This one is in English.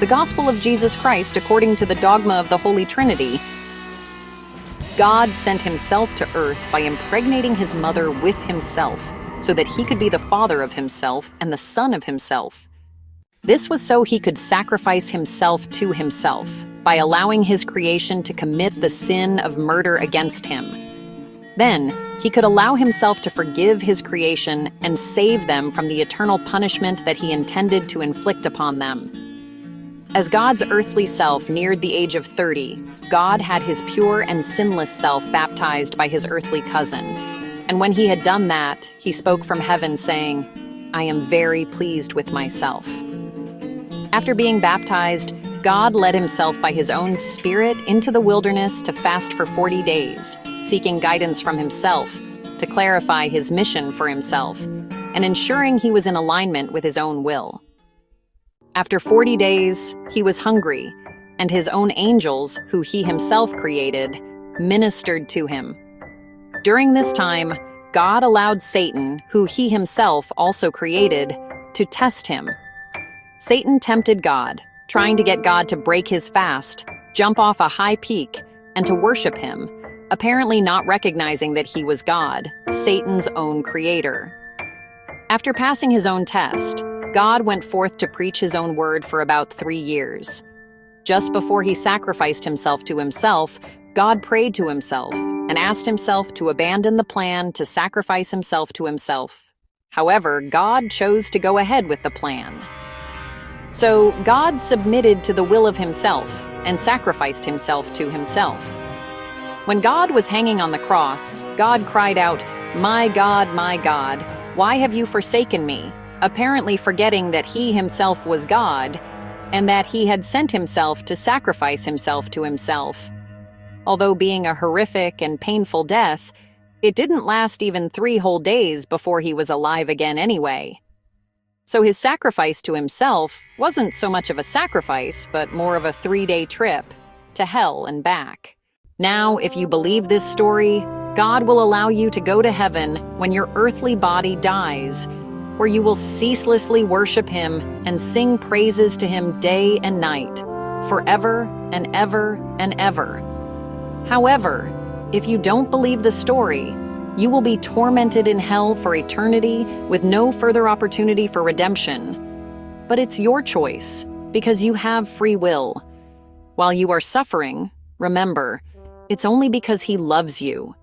the gospel of Jesus Christ according to the dogma of the Holy Trinity, God sent himself to earth by impregnating his mother with himself, so that he could be the father of himself and the son of himself. This was so he could sacrifice himself to himself, by allowing his creation to commit the sin of murder against him. Then, he could allow himself to forgive his creation and save them from the eternal punishment that he intended to inflict upon them. As God's earthly self neared the age of 30, God had his pure and sinless self baptized by his earthly cousin. And when he had done that, he spoke from heaven saying, "I am very pleased with myself." After being baptized, God led himself by his own Spirit into the wilderness to fast for 40 days, seeking guidance from himself, to clarify his mission for himself, and ensuring he was in alignment with his own will. After 40 days, he was hungry, and his own angels, who he himself created, ministered to him. During this time, God allowed Satan, who he himself also created, to test him. Satan tempted God, trying to get God to break his fast, jump off a high peak, and to worship him, apparently not recognizing that he was God, Satan's own creator. After passing his own test, God went forth to preach his own word for about 3 years. Just before he sacrificed himself to himself, God prayed to himself and asked himself to abandon the plan to sacrifice himself to himself. However, God chose to go ahead with the plan. So God submitted to the will of himself and sacrificed himself to himself. When God was hanging on the cross, God cried out, my God, why have you forsaken me?" apparently forgetting that he himself was God and that he had sent himself to sacrifice himself to himself. Although being a horrific and painful death, it didn't last even 3 whole days before he was alive again anyway. So his sacrifice to himself wasn't so much of a sacrifice, but more of a 3-day trip to hell and back. Now, if you believe this story, God will allow you to go to heaven when your earthly body dies, where you will ceaselessly worship him and sing praises to him day and night, forever and ever and ever. However, if you don't believe the story, you will be tormented in hell for eternity with no further opportunity for redemption. But it's your choice, because you have free will. While you are suffering, remember, it's only because he loves you.